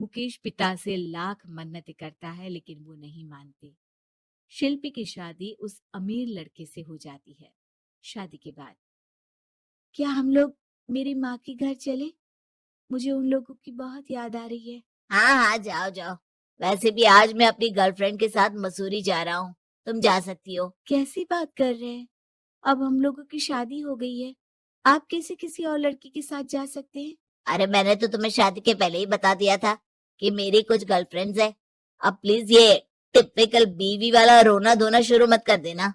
मुकेश पिता से लाख मन्नतें करता है लेकिन वो नहीं मानते। शिल्पी की शादी उस अमीर लड़के से हो जाती है। शादी के बाद क्या हम लोग मेरी माँ के घर चले? मुझे उन लोगों की बहुत याद आ रही है। हाँ हाँ, जाओ जाओ। वैसे भी आज मैं अपनी गर्लफ्रेंड के साथ मसूरी जा रहा हूँ, तुम जा सकती हो। कैसी बात कर रहे हैं? अब हम लोगों की शादी हो गई है, आप कैसे किसी और लड़की के साथ जा सकते हैं? अरे मैंने तो तुम्हें शादी के पहले ही बता दिया था कि मेरी कुछ गर्लफ्रेंड्स है। अब प्लीज ये टिपिकल बीवी वाला रोना धोना शुरू मत कर देना।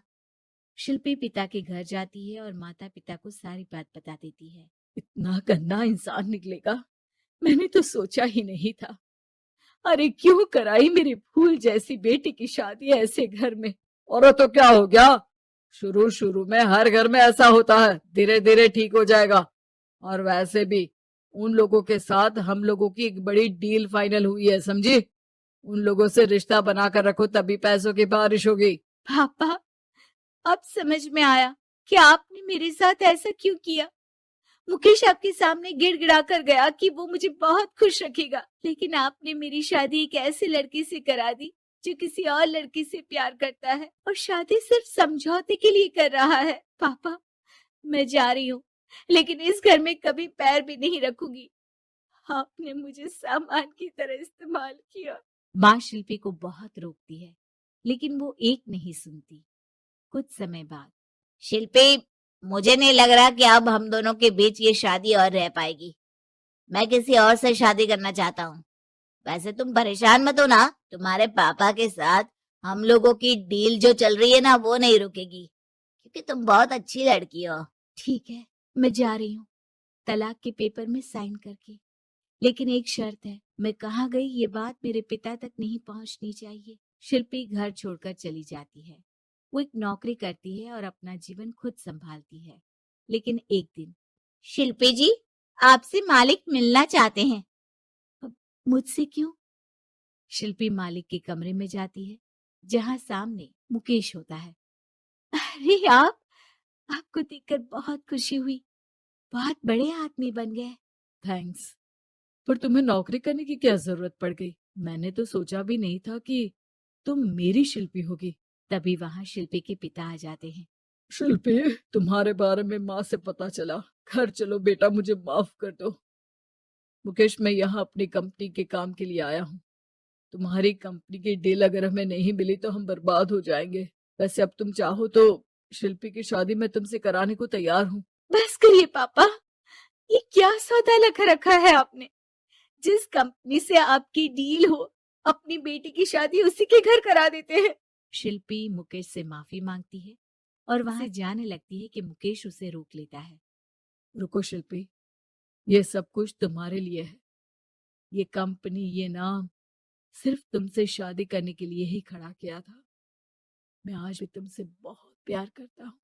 शिल्पी पिता के घर जाती है और माता पिता को सारी बात बता देती है। इतना गंदा इंसान निकलेगा, मैंने तो सोचा ही नहीं था। अरे क्यों कराई मेरी फूल जैसी बेटी की शादी ऐसे घर में। और तो क्या हो गया? शुरू शुरू में हर घर में ऐसा होता है, धीरे धीरे ठीक हो जाएगा। और वैसे भी उन लोगों के साथ हम लोगों की एक बड़ी डील फाइनल हुई है, समझी? उन लोगों से रिश्ता बनाकर रखो, तभी पैसों की बारिश होगी। पापा, अब समझ में आया कि आपने मेरे साथ ऐसा क्यों किया। मुकेश आपके सामने गिड़गिड़ा कर गया कि वो मुझे बहुत खुश रखेगा, लेकिन आपने मेरी शादी एक ऐसे लड़के से करा दी जो किसी और लड़की से प्यार करता है और शादी सिर्फ समझौते के लिए कर रहा है। पापा, मैं जा रही हूँ, लेकिन इस घर में कभी पैर भी नहीं रखूंगी। आपने मुझे सामान की तरह इस्तेमाल किया। माँ शिल्पी को बहुत रोकती है, लेकिन वो एक नहीं सुनती। कुछ समय बाद शिल्पी, मुझे नहीं लग रहा कि अब हम दोनों के बीच ये शादी और रह पाएगी। मैं किसी और से शादी करना चाहता हूँ। वैसे तुम परेशान मत हो ना, तुम्हारे पापा के साथ हम लोगों की डील जो चल रही है ना, वो नहीं रुकेगी, क्योंकि तुम बहुत अच्छी लड़की हो। ठीक है, मैं जा रही हूँ, तलाक के पेपर में साइन करके। लेकिन एक शर्त है, मैं कहाँ गई ये बात मेरे पिता तक नहीं पहुंचनी चाहिए। शिल्पी घर छोड़कर चली जाती है। वो एक नौकरी करती है और अपना जीवन खुद संभालती है। लेकिन एक दिन, शिल्पी जी, आपसे मालिक मिलना चाहते हैं। अब मुझसे क्यों? शिल्पी मालिक के कमरे में जाती है, जहां सामने मुकेश होता है। अरे आप, आपको देखकर बहुत खुशी हुई, बहुत बड़े आदमी बन गए। थैंक्स, पर तुम्हें नौकरी करने की क्या जरूरत पड़ गई? मैंने तो सोचा भी नहीं था कि तुम मेरी शिल्पी होगी। तभी वहां शिल्पी के पिता आ जाते हैं। शिल्पी, तुम्हारे बारे में माँ से पता चला। घर चलो बेटा, मुझे माफ कर दो। मुकेश, मैं यहाँ अपनी कंपनी के काम के लिए आया हूँ। तुम्हारी कंपनी की डील अगर हमें नहीं मिली तो हम बर्बाद हो जाएंगे। वैसे अब तुम चाहो तो शिल्पी की शादी मैं तुमसे कराने को तैयार हूँ। बस करिए पापा, ये क्या सौदा लगा रखा है आपने? जिस कंपनी से आपकी डील हो, अपनी बेटी की शादी उसी के घर करा देते हैं। शिल्पी मुकेश से माफी मांगती है और वहां से जाने लगती है कि मुकेश उसे रोक लेता है। रुको शिल्पी, ये सब कुछ तुम्हारे लिए है। ये कंपनी, ये नाम सिर्फ तुमसे शादी करने के लिए ही खड़ा किया था। मैं आज भी तुमसे बहुत प्यार करता हूँ।